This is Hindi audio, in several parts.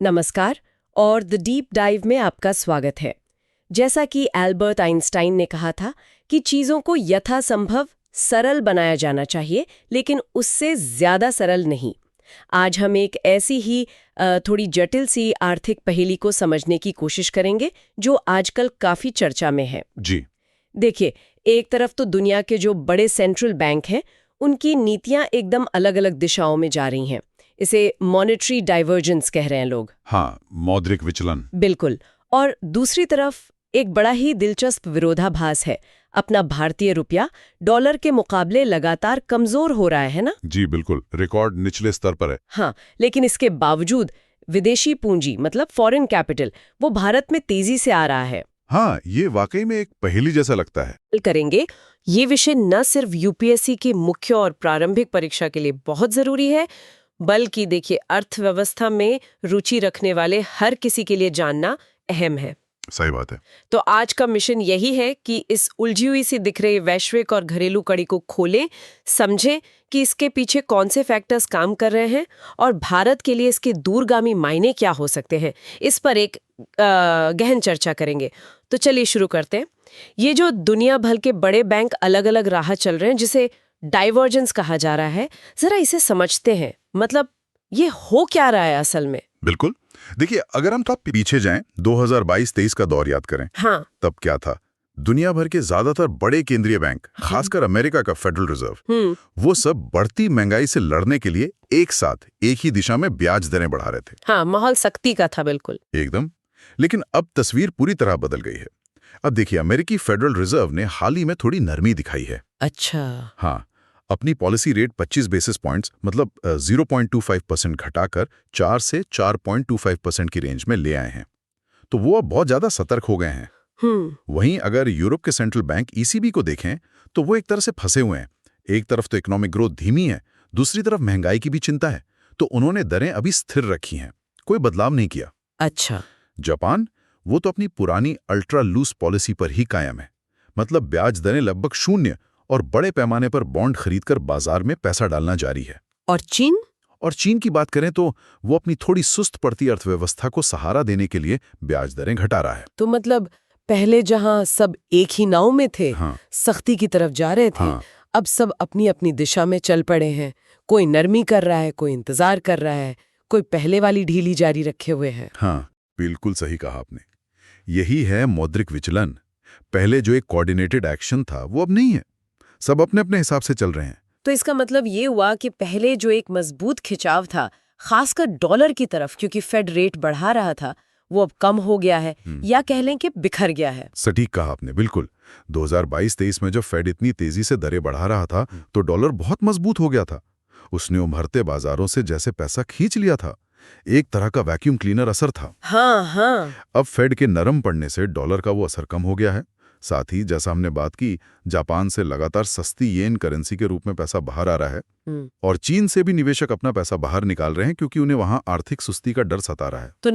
नमस्कार और द डीप डाइव में आपका स्वागत है। जैसा कि एल्बर्ट आइंस्टाइन ने कहा था कि चीज़ों को यथासंभव सरल बनाया जाना चाहिए, लेकिन उससे ज़्यादा सरल नहीं। आज हम एक ऐसी ही थोड़ी जटिल सी आर्थिक पहेली को समझने की कोशिश करेंगे जो आजकल काफ़ी चर्चा में है। जी। देखिए, एक तरफ तो दुनिया के जो बड़े सेंट्रल बैंक हैं, उनकी नीतियां एकदम अलग-अलग दिशाओं में जा रही हैं। इसे मॉनेटरी डाइवर्जेंस कह रहे हैं लोग। हाँ, मौद्रिक विचलन। बिल्कुल। और दूसरी तरफ एक बड़ा ही दिलचस्प विरोधाभास है। अपना भारतीय रुपया डॉलर के मुकाबले लगातार कमजोर हो रहा है ना? जी बिल्कुल, रिकॉर्ड निचले स्तर पर है। हाँ, लेकिन इसके बावजूद विदेशी पूंजी मतलब फॉरेन कैपिटल वो भारत में तेजी से आ रहा है। हाँ, ये वाकई में एक पहेली जैसा लगता है। करेंगे ये विषय न सिर्फ यूपीएससी की मुख्य और प्रारंभिक परीक्षा के लिए बहुत जरूरी है, बल्कि देखिए अर्थव्यवस्था में रुचि रखने वाले हर किसी के लिए जानना अहम है। सही बात है। तो आज का मिशन यही है कि इस उलझी हुई सी दिख रही वैश्विक और घरेलू कड़ी को खोलें, समझें कि इसके पीछे कौन से फैक्टर्स काम कर रहे हैं और भारत के लिए इसके दूरगामी मायने क्या हो सकते हैं। इस पर एक गहन चर्चा करेंगे। तो चलिए शुरू करते हैं। ये जो दुनिया भर के बड़े बैंक अलग अलग राह चल रहे हैं, जिसे डाइवर्जेंस कहा जा रहा है, जरा इसे समझते हैं। मतलब ये हो क्या रहा है असल में? बिल्कुल। देखिए, अगर हम थोड़ा पीछे जाएं, 2022-23 का दौर याद करें। हाँ। तब क्या था? दुनिया भर के ज्यादातर बड़े केंद्रीय बैंक, खासकर अमेरिका का फेडरल रिजर्व, वो सब बढ़ती महंगाई से लड़ने के लिए एक साथ एक ही दिशा में ब्याज दरें बढ़ा रहे थे। हाँ, माहौल सख्ती का था बिल्कुल। एकदम। लेकिन अब तस्वीर पूरी तरह बदल गई है। अब देखिए, अमेरिकी फेडरल रिजर्व ने हाल ही में थोड़ी नरमी दिखाई है। अच्छा। हाँ, अपनी पॉलिसी रेट 25 बेसिस पॉइंट्स मतलब 0.25% घटाकर 4 से 4.25% की रेंज में ले आए हैं। तो वो अब बहुत ज्यादा सतर्क हो गए हैं। वहीं अगर यूरोप के सेंट्रल बैंक ईसीबी को देखें तो वो एक तरह से फंसे हुए हैं। एक तरफ तो इकोनॉमिक ग्रोथ धीमी है, दूसरी तरफ महंगाई की भी चिंता है। तो उन्होंने दरें अभी स्थिर रखी हैं, कोई बदलाव नहीं किया। अच्छा। जापान, वो तो अपनी पुरानी अल्ट्रा लूज पॉलिसी पर ही कायम है। मतलब ब्याज दरें लगभग शून्य और बड़े पैमाने पर बॉन्ड खरीदकर बाजार में पैसा डालना जारी है। और चीन? और चीन की बात करें तो वो अपनी थोड़ी सुस्त पड़ती अर्थव्यवस्था को सहारा देने के लिए ब्याज दरें घटा रहा है। तो मतलब पहले जहां सब एक ही नाव में थे, हाँ। सख्ती की तरफ जा रहे थे, हाँ। अब सब अपनी अपनी दिशा में चल पड़े हैं। कोई नरमी कर रहा है, कोई इंतजार कर रहा है, कोई पहले वाली ढीली जारी रखे हुए है। हाँ, बिल्कुल सही कहा आपने। यही है मौद्रिक विचलन। पहले जो एक कोऑर्डिनेटेड एक्शन था वो अब नहीं है। सब अपने अपने हिसाब से चल रहे हैं। तो इसका मतलब ये हुआ कि पहले जो एक मजबूत खिंचाव था, खासकर डॉलर की तरफ, क्योंकि फेड रेट बढ़ा रहा था, वो अब कम हो गया है, या कह लें कि बिखर गया है। सटीक कहा आपने, बिल्कुल। 2022-23 में जब फेड इतनी तेजी से दरें बढ़ा रहा था तो डॉलर बहुत मजबूत हो गया था। उसने उभरते बाजारों से जैसे पैसा खींच लिया था। एक तरह का वैक्यूम क्लीनर असर था। हाँ हाँ। अब फेड के नरम पड़ने से डॉलर का वो असर कम हो गया है। साथ ही जैसा हमने बात की, जापान से लगातार सस्ती येन करेंसी के रूप में पैसा बाहर आ रहा है और चीन से भी निवेशक अपना पैसा बाहर निकाल रहे हैं क्योंकि उन्हें वहां आर्थिक सुस्ती का डर सता रहा है। तो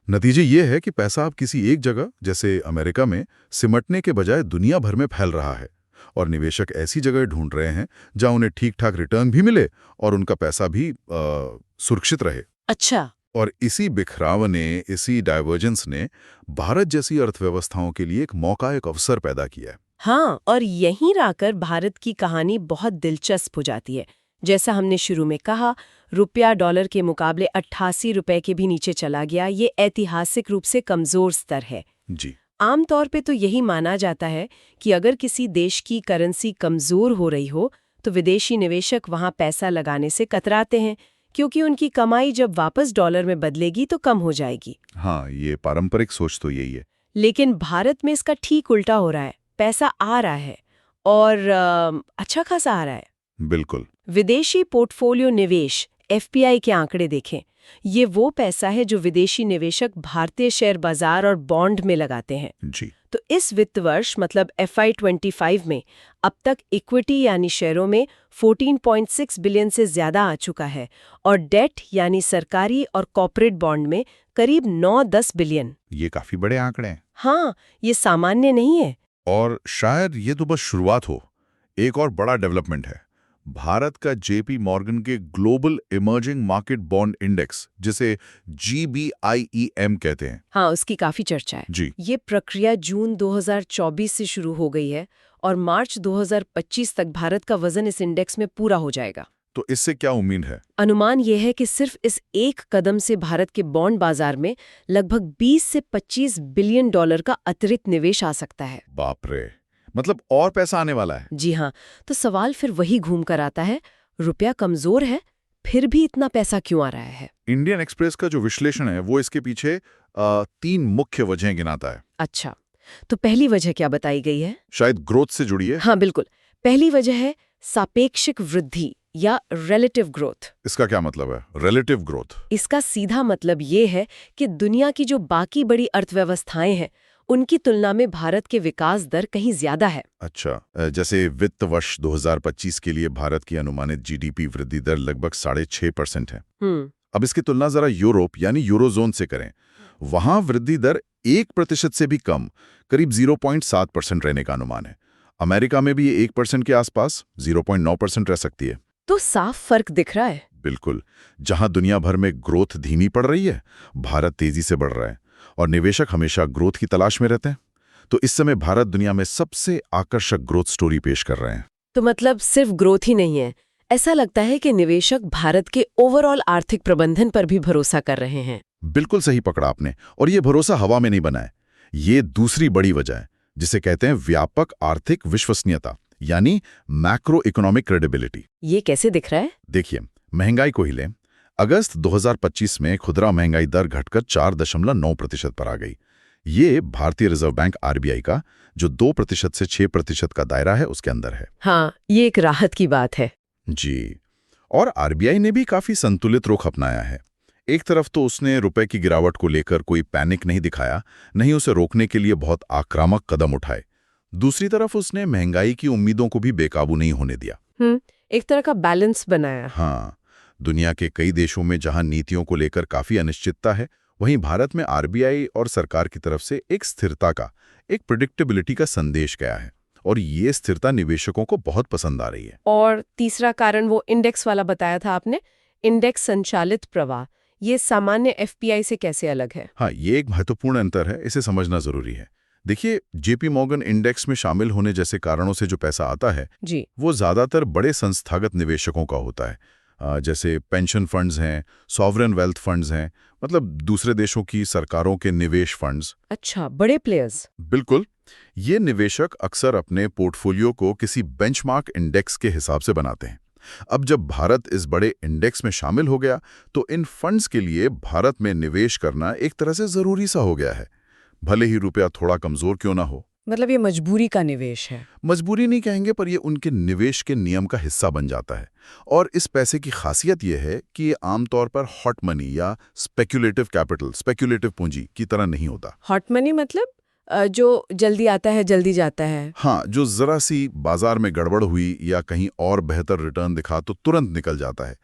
नतीजे ये है कि पैसा अब किसी एक जगह जैसे अमेरिका में सिमटने के बजाय दुनिया भर में फैल रहा है और निवेशक ऐसी जगह ढूंढ रहे हैं जहां उन्हें ठीक ठाक रिटर्न भी मिले और उनका पैसा भी सुरक्षित रहे। अच्छा। और इसी बिखराव ने, इसी डाइवर्जेंस ने भारत जैसी अर्थव्यवस्थाओं के लिए एक मौका, एक अवसर पैदा किया है। हाँ, और यहीं आकर भारत की कहानी बहुत दिलचस्प हो जाती है। जैसा हमने शुरू में कहा, रुपया डॉलर के मुकाबले 88 रुपए के भी नीचे चला गया। ये ऐतिहासिक रूप से कमजोर स्तर है। जी। आमतौर पे तो यही माना जाता है कि अगर किसी देश की करेंसी कमजोर हो रही हो तो विदेशी निवेशक वहां पैसा लगाने से कतराते हैं, क्योंकि उनकी कमाई जब वापस डॉलर में बदलेगी तो कम हो जाएगी। हाँ, ये पारंपरिक सोच तो यही है। लेकिन भारत में इसका ठीक उल्टा हो रहा है। पैसा आ रहा है और अच्छा खासा आ रहा है। बिल्कुल। विदेशी पोर्टफोलियो निवेश एफपीआई के आंकड़े देखें, ये वो पैसा है जो विदेशी निवेशक भारतीय शेयर बाजार और बॉन्ड में लगाते हैं। जी। तो इस वित्त वर्ष मतलब FY25 में अब तक इक्विटी यानी शेयरों में 14.6 बिलियन से ज्यादा आ चुका है और डेट यानी सरकारी और कॉर्पोरेट बॉन्ड में करीब 9-10 बिलियन। ये काफी बड़े आंकड़े हैं। हाँ, ये सामान्य नहीं है। और शायद ये तो बस शुरुआत हो। एक और बड़ा डेवलपमेंट है। भारत का जेपी मॉर्गन के global emerging market bond index, जिसे GBIEM कहते हैं। हाँ, उसकी काफी चर्चा है। जी। ये प्रक्रिया जून 2024 से शुरू हो गई है और मार्च 2025 तक भारत का वजन इस इंडेक्स में पूरा हो जाएगा। तो इससे क्या उम्मीद है? अनुमान ये है कि सिर्फ इस एक कदम से भारत के बॉन्ड बाजार में लगभग 20 से 25 बिलियन डॉलर का अतिरिक्त निवेश आ सकता है। बाप रे, मतलब और पैसा आने वाला है। जी हाँ, तो सवाल फिर वही घूम कर आता है, रुपया कमजोर है, फिर भी इतना पैसा क्यों आ रहा है? इंडियन एक्सप्रेस का जो विश्लेषण है वो इसके पीछे 3 मुख्य वजहें गिनाता है। अच्छा, तो पहली वजह क्या बताई गई है? शायद ग्रोथ से जुड़ी है। हाँ बिल्कुल, पहली वजह है सापेक्षिक वृद्धि या रिलेटिव ग्रोथ। इसका क्या मतलब है, रिलेटिव ग्रोथ? इसका सीधा मतलब ये है कि दुनिया की जो बाकी बड़ी अर्थव्यवस्थाएं हैं उनकी तुलना में भारत के विकास दर कहीं ज्यादा है। अच्छा, जैसे वित्त वर्ष 2025 के लिए भारत की अनुमानित जीडीपी वृद्धि दर लगभग 6.5% है। अब इसकी तुलना जरा यूरोप यानी यूरोजोन से करें। वहां वृद्धि दर 1% से भी कम, करीब 0.7% रहने का अनुमान है। अमेरिका में भी ये 1% के आसपास 0.9% रह सकती है। तो साफ फर्क दिख रहा है। बिल्कुल, जहां दुनिया भर में ग्रोथ धीमी पड़ रही है, भारत तेजी से बढ़ रहा है और निवेशक हमेशा ग्रोथ की तलाश में रहते हैं। तो इस समय भारत दुनिया में सबसे आकर्षक ग्रोथ स्टोरी पेश कर रहे हैं। तो मतलब सिर्फ ग्रोथ ही नहीं है, ऐसा लगता है कि निवेशक भारत के ओवरऑल आर्थिक प्रबंधन पर भी भरोसा कर रहे हैं। बिल्कुल सही पकड़ा आपने, और ये भरोसा हवा में नहीं बना है। ये दूसरी बड़ी वजह है, जिसे कहते हैं व्यापक आर्थिक विश्वसनीयता, यानी मैक्रो इकोनॉमिक क्रेडिबिलिटी। ये कैसे दिख रहा है? देखिए, महंगाई को ही लें। अगस्त 2025 में खुदरा महंगाई दर घटकर 4.9% पर आ गई। ये भारतीय रिजर्व बैंक RBI का जो 2% से 6% का दायरा है उसके अंदर है। हाँ, ये एक राहत की बात है। जी, और RBI ने भी काफी संतुलित रुख अपनाया है। एक तरफ तो उसने रुपए की गिरावट को लेकर कोई पैनिक नहीं दिखाया, नहीं उसे रोकने के लिए बहुत आक्रामक कदम उठाए। दूसरी तरफ उसने महंगाई की उम्मीदों को भी बेकाबू नहीं होने दिया। एक तरह का बैलेंस बनाया। हाँ, दुनिया के कई देशों में जहां नीतियों को लेकर काफी अनिश्चितता है, वहीं भारत में RBI और सरकार की तरफ से एक स्थिरता का, एक प्रिडिक्टेबिलिटी का संदेश गया है, और ये स्थिरता निवेशकों को बहुत पसंद आ रही है। और तीसरा कारण वो इंडेक्स वाला बताया था आपने, इंडेक्स संचालित प्रवाह। ये सामान्य FPI से कैसे अलग है? हाँ, ये एक महत्वपूर्ण अंतर है, इसे समझना जरूरी है। देखिए, JP मॉर्गन इंडेक्स में शामिल होने जैसे कारणों से जो पैसा आता है जी, वो ज्यादातर बड़े संस्थागत निवेशकों का होता है। जैसे पेंशन फंड्स हैं, सॉवरेन वेल्थ फंड्स हैं, मतलब दूसरे देशों की सरकारों के निवेश फंड्स। अच्छा, बड़े प्लेयर्स। बिल्कुल, ये निवेशक अक्सर अपने पोर्टफोलियो को किसी बेंचमार्क इंडेक्स के हिसाब से बनाते हैं। अब जब भारत इस बड़े इंडेक्स में शामिल हो गया, तो इन फंड्स के लिए भारत में निवेश करना एक तरह से जरूरी सा हो गया है, भले ही रुपया थोड़ा कमजोर क्यों ना हो। मतलब ये मजबूरी का निवेश है। मजबूरी नहीं कहेंगे, पर ये उनके निवेश के नियम का हिस्सा बन जाता है। और इस पैसे की खासियत ये है कि ये आमतौर पर हॉट मनी या स्पेक्युलेटिव कैपिटल, स्पेक्युलेटिव पूंजी की तरह नहीं होता। हॉट मनी मतलब जो जल्दी आता है जल्दी जाता है। हाँ, जो जरा सी बाजार में गड़बड़ हुई या कहीं और बेहतर रिटर्न दिखा तो तुरंत निकल जाता है।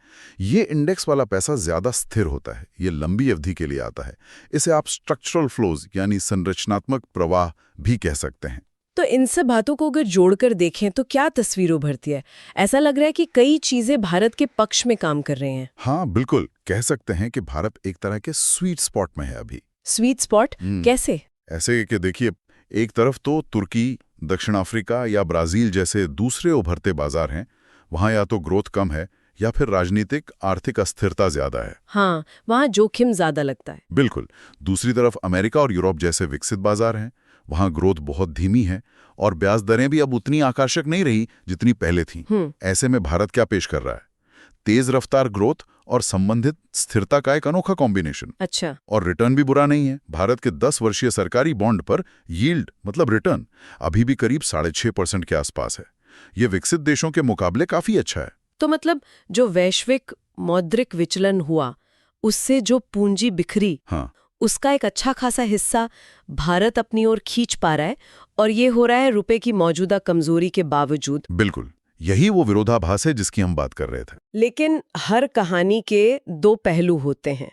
ये इंडेक्स वाला पैसा ज्यादा स्थिर होता है, ये लंबी अवधि के लिए आता है। इसे आप स्ट्रक्चरल फ्लोज यानी संरचनात्मक प्रवाह भी कह सकते हैं। तो इन सब बातों को अगर जोड़कर देखें तो क्या तस्वीर उभरती है? ऐसा लग रहा है कि कई चीजें भारत के पक्ष में काम कर रहे हैं। हाँ बिल्कुल, कह सकते हैं कि भारत एक तरह के स्वीट स्पॉट में है अभी। स्वीट स्पॉट कैसे? ऐसे कि देखिए, एक तरफ तो तुर्की, दक्षिण अफ्रीका या ब्राजील जैसे दूसरे उभरते बाजार हैं। वहां या तो ग्रोथ कम है या फिर राजनीतिक आर्थिक अस्थिरता ज्यादा है। हाँ, वहाँ जोखिम ज्यादा लगता है। बिल्कुल। दूसरी तरफ अमेरिका और यूरोप जैसे विकसित बाजार हैं। वहां ग्रोथ बहुत धीमी है और ब्याज दरें भी अब उतनी आकर्षक नहीं रही जितनी पहले थीं। ऐसे में भारत क्या पेश कर रहा है? तेज रफ्तार ग्रोथ और संबंधित स्थिरता का एक अनोखा कॉम्बिनेशन। अच्छा। और रिटर्न भी बुरा नहीं है। भारत के 10 वर्षीय सरकारी बॉन्ड पर यील्ड मतलब रिटर्न अभी भी करीब 6.5% के आसपास है। ये विकसित देशों के मुकाबले काफी अच्छा है। तो मतलब जो वैश्विक मौद्रिक विचलन हुआ, उससे जो पूंजी बिखरी, हाँ, उसका एक अच्छा खासा हिस्सा भारत अपनी ओर खींच पा रहा है, और ये हो रहा है रुपए की मौजूदा कमजोरी के बावजूद। बिल्कुल, यही वो विरोधाभास है जिसकी हम बात कर रहे थे। लेकिन हर कहानी के दो पहलू होते हैं।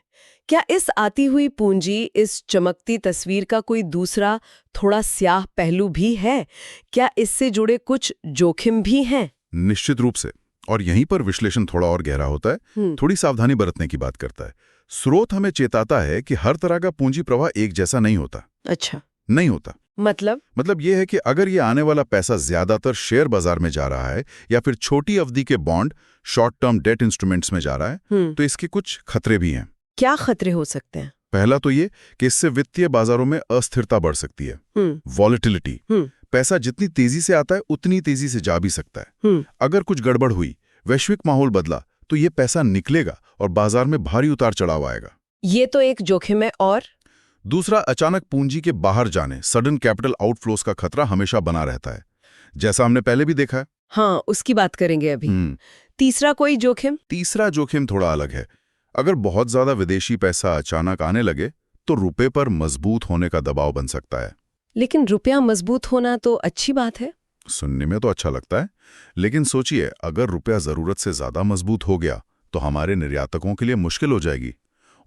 क्या इस आती हुई पूंजी, इस चमकती तस्वीर का कोई दूसरा थोड़ा स्याह पहलू भी है? क्या इससे जुड़े कुछ जोखिम भी हैं? निश्चित रूप से। और यहीं पर विश्लेषण थोड़ा और गहरा होता है, थोड़ी सावधानी बरतने की बात करता है। स्रोत हमें चेताता है कि हर तरह का पूंजी प्रवाह एक जैसा नहीं होता। अच्छा, नहीं होता। मतलब ये है कि अगर ये आने वाला पैसा ज्यादातर शेयर बाजार में जा रहा है या फिर छोटी अवधि के bond, short term debt instruments में जा रहा है, तो इसके कुछ खतरे भी हैं। क्या खतरे हो सकते हैं? पहला तो ये कि इससे वित्तीय बाजारों में अस्थिरता बढ़ सकती है, वॉलेटिलिटी। पैसा जितनी तेजी से आता है उतनी तेजी से जा भी सकता है। अगर कुछ गड़बड़ हुई, वैश्विक माहौल बदला, तो ये पैसा निकलेगा और बाजार में भारी उतार चढ़ाव आएगा। ये तो एक जोखिम है। और दूसरा, अचानक पूंजी के बाहर जाने, सडन कैपिटल आउटफ्लोस का खतरा हमेशा बना रहता है, जैसा हमने पहले भी देखा है। हाँ, उसकी बात करेंगे अभी। तीसरा कोई जोखिम? तीसरा जोखिम थोड़ा अलग है। अगर बहुत ज्यादा विदेशी पैसा अचानक आने लगे तो रुपए पर मजबूत होने का दबाव बन सकता है। लेकिन रुपया मजबूत होना तो अच्छी बात है। सुनने में तो अच्छा लगता है, लेकिन सोचिए, अगर रुपया जरूरत से ज्यादा मजबूत हो गया तो हमारे निर्यातकों के लिए मुश्किल हो जाएगी।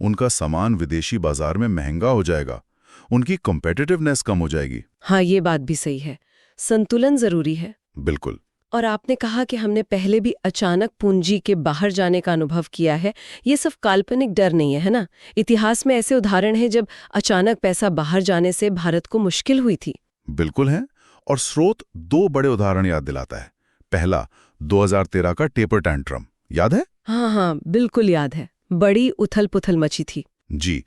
उनका सामान विदेशी बाजार में महंगा हो जाएगा, उनकी कॉम्पिटिटिवनेस कम हो जाएगी। हाँ, ये बात भी सही है। संतुलन जरूरी है। बिल्कुल। और आपने कहा कि हमने पहले भी अचानक पूंजी के बाहर जाने का अनुभव किया है। ये सब काल्पनिक डर नहीं है ना? इतिहास में ऐसे उदाहरण हैं जब अचानक पैसा बाहर जाने से भारत को मुश्किल हुई थी। बिल्कुल है। और स्रोत दो बड़े उदाहरण याद दिलाता है। पहला, 2013 का टेपर टैंट्रम, याद है? हाँ, बिल्कुल याद है। बड़ी उथल-पुथल मची थी। जी।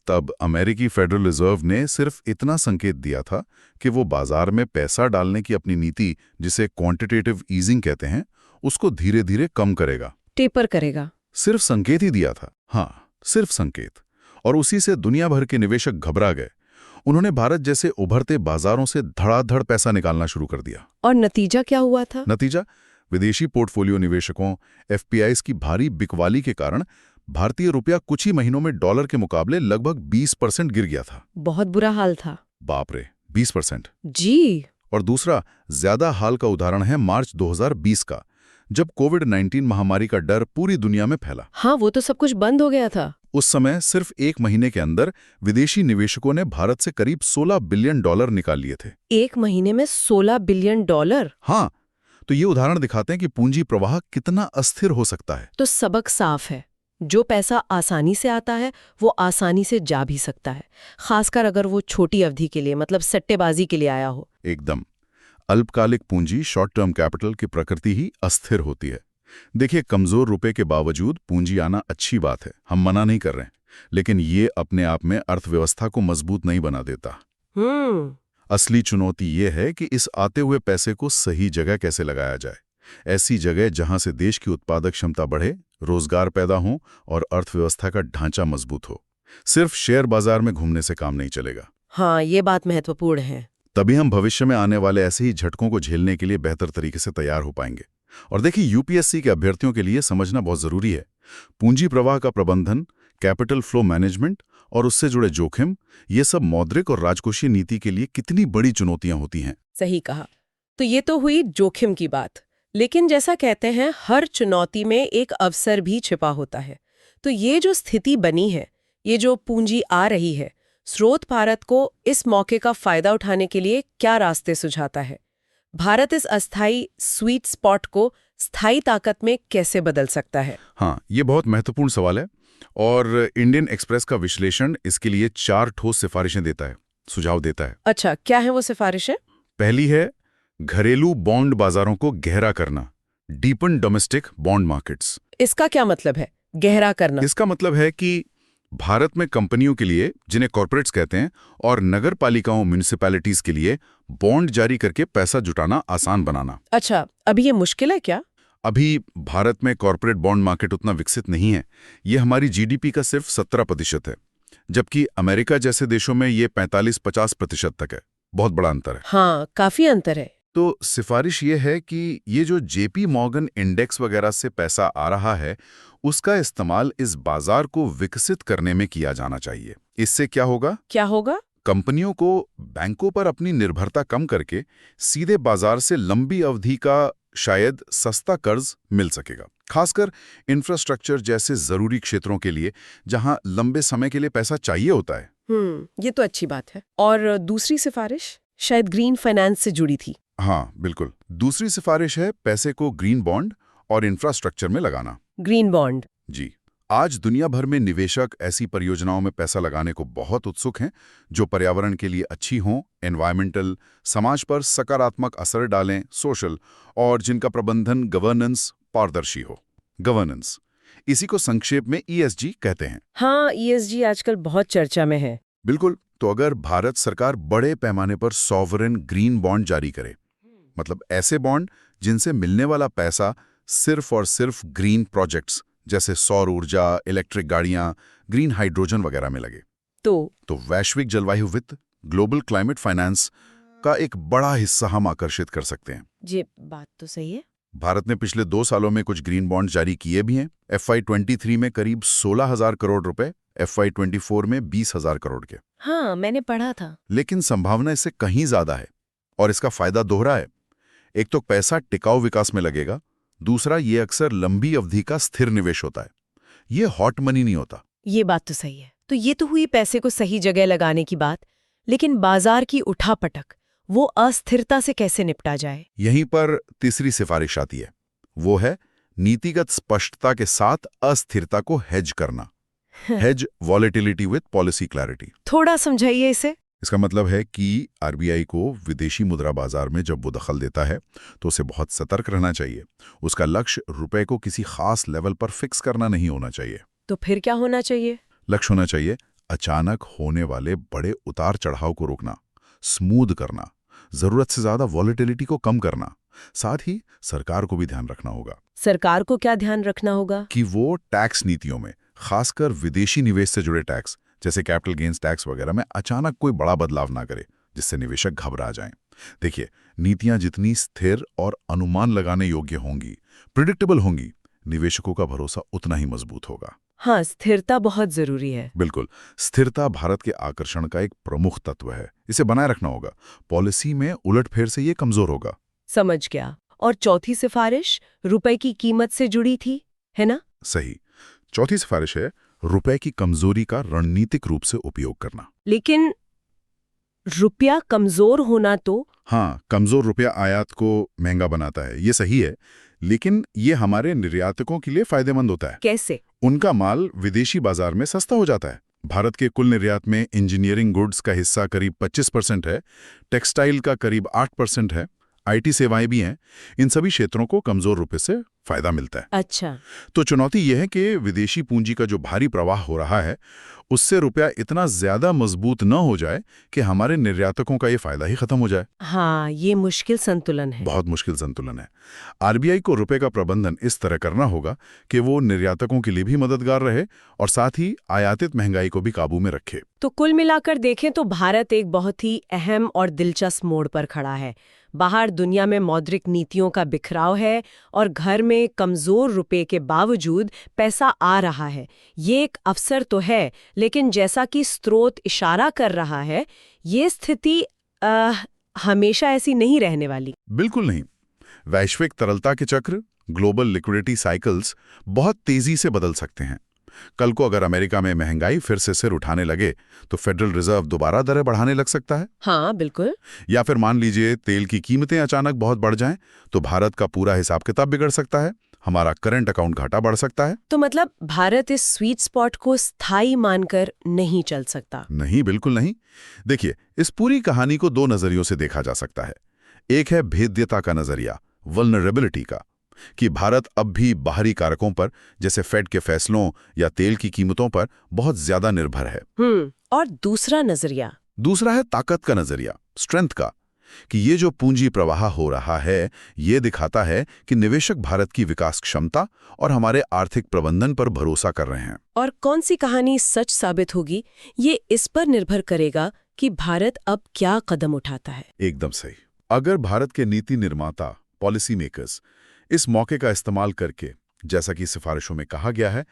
तब अमेरिकी फेडरल रिजर्व ने सिर्फ इतना संकेत दिया था कि वो बाजार में पैसा डालने की अपनी नीति, जिसे क्वांटिटेटिव ईजिंग कहते हैं, उसको धीरे धीरे कम करेगा, टेपर करेगा। सिर्फ संकेत ही दिया था। हाँ, सिर्फ संकेत। और उसी से दुनिया भर के निवेशक घबरा गए। उन्होंने भारत जैसे उभरते बाजारों से धड़ाधड़ पैसा निकालना शुरू कर दिया। और नतीजा क्या हुआ था? नतीजा, विदेशी पोर्टफोलियो निवेशकों, एफपीआईज की भारी बिकवाली के कारण भारतीय रुपया कुछ ही महीनों में डॉलर के मुकाबले लगभग 20% गिर गया था। बहुत बुरा हाल था। बाप रे, 20%। जी। और दूसरा, ज्यादा हाल का उदाहरण है मार्च 2020 का, जब कोविड-19 महामारी का डर पूरी दुनिया में फैला। हाँ, वो तो सब कुछ बंद हो गया था। उस समय सिर्फ एक महीने के अंदर विदेशी निवेशकों ने भारत से करीब $16 बिलियन निकाल लिए थे। एक महीने में $16 बिलियन? हाँ, तो ये उदाहरण दिखाते हैं कि पूंजी प्रवाह कितना अस्थिर हो सकता है। तो सबक साफ है। जो पैसा आसानी से आता है वो आसानी से जा भी सकता है, खासकर अगर वो छोटी अवधि के लिए, मतलब सट्टेबाजी के लिए आया हो। एकदम। अल्पकालिक पूंजी, शॉर्ट टर्म कैपिटल की प्रकृति ही अस्थिर होती है। देखिए, कमजोर रुपए के बावजूद पूंजी आना अच्छी बात है, हम मना नहीं कर रहे हैं, लेकिन ये अपने आप में अर्थव्यवस्था को मजबूत नहीं बना देता। असली चुनौती ये है कि इस आते हुए पैसे को सही जगह कैसे लगाया जाए। ऐसी जगह जहां से देश की उत्पादक क्षमता बढ़े, रोजगार पैदा हो और अर्थव्यवस्था का ढांचा मजबूत हो। सिर्फ शेयर बाजार में घूमने से काम नहीं चलेगा। हाँ, ये बात महत्वपूर्ण है। तभी हम भविष्य में आने वाले ऐसे ही झटकों को झेलने के लिए बेहतर तरीके से तैयार हो पाएंगे। और देखिए, यूपीएससी के अभ्यर्थियों के लिए समझना बहुत जरूरी है, पूंजी प्रवाह का प्रबंधन, कैपिटल फ्लो मैनेजमेंट और उससे जुड़े जोखिम, ये सब मौद्रिक और राजकोषीय नीति के लिए कितनी बड़ी चुनौतियां होती हैं। सही कहा। तो ये तो हुई जोखिम की बात, लेकिन जैसा कहते हैं, हर चुनौती में एक अवसर भी छिपा होता है। तो ये जो स्थिति बनी है, ये जो पूंजी आ रही है, स्रोत भारत को इस मौके का फायदा उठाने के लिए क्या रास्ते सुझाता है? भारत इस अस्थायी स्वीट स्पॉट को स्थायी ताकत में कैसे बदल सकता है? हाँ, ये बहुत महत्वपूर्ण सवाल है और इंडियन एक्सप्रेस का विश्लेषण इसके लिए 4 ठोस सिफारिशें देता है, सुझाव देता है। अच्छा, क्या है वो सिफारिशें? पहली है घरेलू बॉन्ड बाजारों को गहरा करना, डीपन डोमेस्टिक बॉन्ड मार्केट्स। इसका क्या मतलब है, गहरा करना? इसका मतलब है कि भारत में कंपनियों के लिए, जिन्हें कॉर्पोरेट्स कहते हैं, और नगर पालिकाओं, म्यूनिसिपैलिटीज के लिए बॉन्ड जारी करके पैसा जुटाना आसान बनाना। अच्छा, अभी ये मुश्किल है क्या? अभी भारत में कॉर्पोरेट बॉन्ड मार्केट उतना विकसित नहीं है। ये हमारी जीडीपी का सिर्फ 17% है, जबकि अमेरिका जैसे देशों में ये 45-50% तक है। बहुत बड़ा अंतर है। हाँ, काफी अंतर है। तो सिफारिश ये है कि ये जो जेपी मॉर्गन इंडेक्स वगैरह से पैसा आ रहा है, उसका इस्तेमाल इस बाजार को विकसित करने में किया जाना चाहिए। इससे क्या होगा? कंपनियों को बैंकों पर अपनी निर्भरता कम करके सीधे बाजार से लंबी अवधि का शायद सस्ता कर्ज मिल सकेगा, खासकर इंफ्रास्ट्रक्चर जैसे जरूरी क्षेत्रों के लिए, जहां लंबे समय के लिए पैसा चाहिए होता है। ये तो अच्छी बात है। और दूसरी सिफारिश शायद ग्रीन फाइनेंस से जुड़ी थी। हाँ, बिल्कुल। दूसरी सिफारिश है पैसे को ग्रीन बॉन्ड और इंफ्रास्ट्रक्चर में लगाना। Green bond. जी, आज दुनिया भर में निवेशक ऐसी परियोजनाओं में पैसा लगाने को बहुत उत्सुक हैं जो पर्यावरण के लिए अच्छी हों, एनवायरमेंटल, समाज पर सकारात्मक असर डालें, सोशल, और जिनका प्रबंधन गवर्नेंस पारदर्शी हो। गवर्नेंस, इसी को संक्षेप में ESG कहते हैं। हाँ, ESG आजकल बहुत चर्चा में है। बिल्कुल। तो अगर भारत सरकार बड़े पैमाने पर सॉवरेन ग्रीन बॉन्ड जारी करे, मतलब ऐसे बॉन्ड जिनसे मिलने वाला पैसा सिर्फ और सिर्फ ग्रीन प्रोजेक्ट्स जैसे सौर ऊर्जा, इलेक्ट्रिक गाड़ियां, ग्रीन हाइड्रोजन वगैरह में लगे, तो वैश्विक जलवायु वित्त, ग्लोबल क्लाइमेट फाइनेंस का एक बड़ा हिस्सा हम आकर्षित कर सकते हैं। जी, बात तो सही है। भारत ने पिछले 2 सालों में कुछ ग्रीन बॉन्ड जारी किए भी हैं। FY23 में करीब 16,000 करोड़ रुपए, FY24 में 20,000 करोड़ के। हाँ, मैंने पढ़ा था। लेकिन संभावना इससे कहीं ज्यादा है और इसका फायदा दोहरा है। एक तो पैसा टिकाऊ विकास में लगेगा, दूसरा ये अक्सर लंबी अवधि का स्थिर निवेश होता है। ये हॉट मनी नहीं होता। ये बात तो सही है। तो ये तो हुई पैसे को सही जगह लगाने की बात, लेकिन बाजार की उठापटक, वो अस्थिरता से कैसे निपटा जाए? यहीं पर तीसरी सिफारिश आती है। वो है नीतिगत स्पष्टता के साथ अस्थिरता को हेज करना। Hedge volatility with policy clarity. थोड़ा समझाइए इसे। इसका मतलब है कि RBI को विदेशी मुद्रा बाजार में जब वो दखल देता है तो उसे बहुत सतर्क रहना चाहिए। उसका लक्ष्य रुपए को किसी खास लेवल पर फिक्स करना नहीं होना चाहिए। तो फिर क्या होना चाहिए? लक्ष्य होना चाहिए अचानक होने वाले बड़े उतार चढ़ाव को रोकना, स्मूथ करना, जरूरत से ज्यादा वॉलेटिलिटी को कम करना। साथ ही सरकार को भी ध्यान रखना होगा। सरकार को क्या ध्यान रखना होगा? कि वो टैक्स नीतियों में, खासकर विदेशी निवेश से जुड़े टैक्स जैसे कैपिटल गेन्स टैक्स वगैरह में अचानक कोई बड़ा बदलाव ना करे जिससे निवेशक घबरा जाएं। देखिए, नीतियां जितनी स्थिर और अनुमान लगाने योग्य होंगी, प्रिडिक्टेबल होंगी, निवेशकों का भरोसा उतना ही मजबूत होगा। हाँ, स्थिरता बहुत जरूरी है। बिल्कुल। स्थिरता भारत के आकर्षण का एक प्रमुख तत्व है। इसे बनाए रखना होगा। पॉलिसी में उलटफेर से ये कमजोर होगा। समझ गया। और चौथी सिफारिश रुपए की कीमत से जुड़ी थी, है ना? सही। चौथी सिफारिश है रुपए की कमजोरी का रणनीतिक रूप से उपयोग करना। लेकिन रुपया कमजोर होना तो? हाँ, कमजोर रुपया आयात को महंगा बनाता है, ये सही है, लेकिन ये हमारे निर्यातकों के लिए फायदेमंद होता है। कैसे? उनका माल विदेशी बाजार में सस्ता हो जाता है। भारत के कुल निर्यात में इंजीनियरिंग गुड्स का हिस्सा करीब 25% है, टेक्सटाइल का करीब 8% है, IT सेवाएं भी हैं। इन सभी क्षेत्रों को कमजोर रुपए से फायदा मिलता है। अच्छा। तो चुनौती यह है कि विदेशी पूंजी का जो भारी प्रवाह हो रहा है उससे रुपया इतना ज्यादा मजबूत न हो जाए कि हमारे निर्यातकों का ये फायदा ही खत्म हो जाए। हाँ, ये मुश्किल संतुलन है। बहुत मुश्किल संतुलन है। RBI को रुपए का प्रबंधन इस तरह करना होगा कि वो निर्यातकों के लिए भी मददगार रहे और साथ ही आयातित महंगाई को भी काबू में रखे। तो कुल मिलाकर देखें तो भारत एक बहुत ही अहम और दिलचस्प मोड़ पर खड़ा है। बाहर दुनिया में मौद्रिक नीतियों का बिखराव है और घर में कमजोर रुपए के बावजूद पैसा आ रहा है। ये एक अवसर तो है, लेकिन जैसा कि स्रोत इशारा कर रहा है, ये स्थिति हमेशा ऐसी नहीं रहने वाली। बिल्कुल नहीं। वैश्विक तरलता के चक्र, ग्लोबल लिक्विडिटी साइकिल्स बहुत तेजी से बदल सकते हैं। कल को अगर अमेरिका में महंगाई फिर से सिर उठाने लगे तो फेडरल रिजर्व दोबारा दरें बढ़ाने लग सकता है। हाँ, बिल्कुल। या फिर मान लीजिए तेल की कीमतें अचानक बहुत बढ़ जाएं तो भारत का पूरा हिसाब किताब बिगड़ सकता है, हमारा करंट अकाउंट घाटा बढ़ सकता है। तो मतलब भारत इस स्वीट स्पॉट को स्थायी मानकर नहीं चल सकता? नहीं, बिल्कुल नहीं। देखिए, इस पूरी कहानी को 2 नजरियों से देखा जा सकता है। एक है भेद्यता का नजरिया, वल्नरेबिलिटी का, कि भारत अब भी बाहरी कारकों पर जैसे फेड के फैसलों या तेल की कीमतों पर बहुत ज्यादा निर्भर है। और दूसरा नजरिया? दूसरा है ताकत का नजरिया, स्ट्रेंथ का, कि ये जो पूंजी प्रवाह हो रहा है ये दिखाता है कि निवेशक भारत की विकास क्षमता और हमारे आर्थिक प्रबंधन पर भरोसा कर रहे हैं। और कौन सी कहानी सच साबित होगी, ये इस पर निर्भर करेगा कि भारत अब क्या कदम उठाता है। एकदम सही। अगर भारत के नीति निर्माता, पॉलिसी मेकर्स इस मौके का इस्तेमाल करके, जैसा कि सिफारिशों में कहा गया है,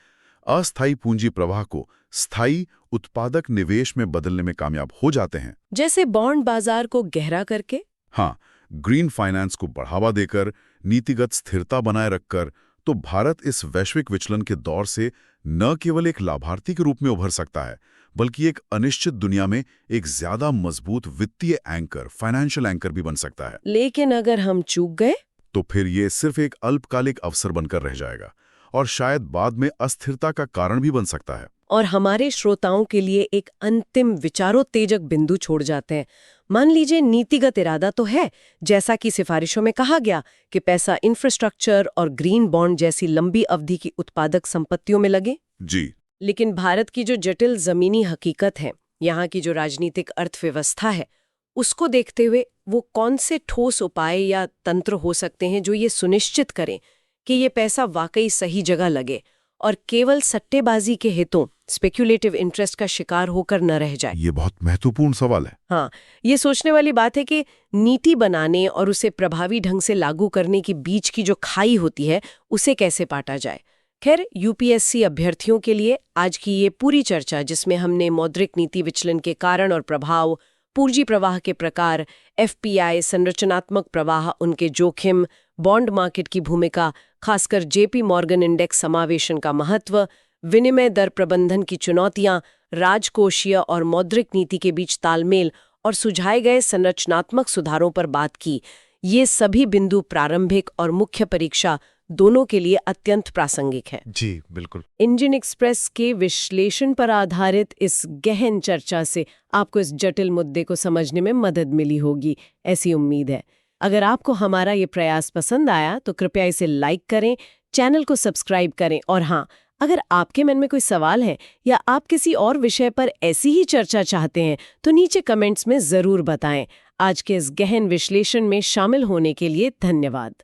अस्थायी पूंजी प्रवाह को स्थायी उत्पादक निवेश में बदलने में कामयाब हो जाते हैं, जैसे बॉन्ड बाजार को गहरा करके, हाँ, ग्रीन फाइनेंस को बढ़ावा देकर, नीतिगत स्थिरता बनाए रखकर, तो भारत इस वैश्विक विचलन के दौर से न केवल एक लाभार्थी के रूप में उभर सकता है, बल्कि एक अनिश्चित दुनिया में एक ज्यादा मजबूत वित्तीय एंकर, फाइनेंशियल एंकर भी बन सकता है। लेकिन अगर हम चूक गए तो फिर ये सिर्फ एक अल्पकालिक अवसर बनकर रह जाएगा और शायद बाद में अस्थिरता का कारण भी बन सकता है। और हमारे श्रोताओं के लिए एक अंतिम विचारोत्तेजक बिंदु छोड़ जाते हैं। मान लीजिए नीतिगत इरादा तो है, जैसा कि सिफारिशों में कहा गया कि पैसा इंफ्रास्ट्रक्चर और ग्रीन बॉन्ड जैसी लंबी अवधि की उत्पादक संपत्तियों में लगे। जी। लेकिन भारत की जो जटिल जमीनी हकीकत है, यहाँ की जो राजनीतिक अर्थव्यवस्था है, उसको देखते हुए वो कौन से ठोस उपाय या तंत्र हो सकते हैं जो ये सुनिश्चित करें कि ये पैसा वाकई सही जगह लगे और केवल सट्टेबाजी के हितों, स्पेक्युलेटिव इंटरेस्ट का शिकार होकर न रह जाए। ये बहुत महत्वपूर्ण सवाल है। हाँ, ये सोचने वाली बात है कि नीति बनाने और उसे प्रभावी ढंग से लागू करने के बीच की जो खाई होती है, उसे कैसे पाटा जाए। खैर, यूपीएससी अभ्यर्थियों के लिए आज की ये पूरी चर्चा, जिसमें हमने मौद्रिक नीति विचलन के कारण और प्रभाव, पूंजी प्रवाह के प्रकार, एफपीआई, संरचनात्मक प्रवाह, उनके जोखिम, बॉन्ड मार्केट की भूमिका, खासकर जेपी मॉर्गन इंडेक्स समावेशन का महत्व, विनिमय दर प्रबंधन की चुनौतियां, राजकोषीय और मौद्रिक नीति के बीच तालमेल और सुझाए गए संरचनात्मक सुधारों पर बात की। ये सभी बिंदु प्रारंभिक और मुख्य परीक्षा दोनों के लिए अत्यंत प्रासंगिक है। जी बिल्कुल। इंडियन एक्सप्रेस के विश्लेषण पर आधारित इस गहन चर्चा से आपको इस जटिल मुद्दे को समझने में मदद मिली होगी, ऐसी उम्मीद है। अगर आपको हमारा ये प्रयास पसंद आया तो कृपया इसे लाइक करें, चैनल को सब्सक्राइब करें और हाँ, अगर आपके मन में कोई सवाल है या आप किसी और विषय पर ऐसी ही चर्चा चाहते हैं तो नीचे कमेंट्स में जरूर बताएं। आज के इस गहन विश्लेषण में शामिल होने के लिए धन्यवाद।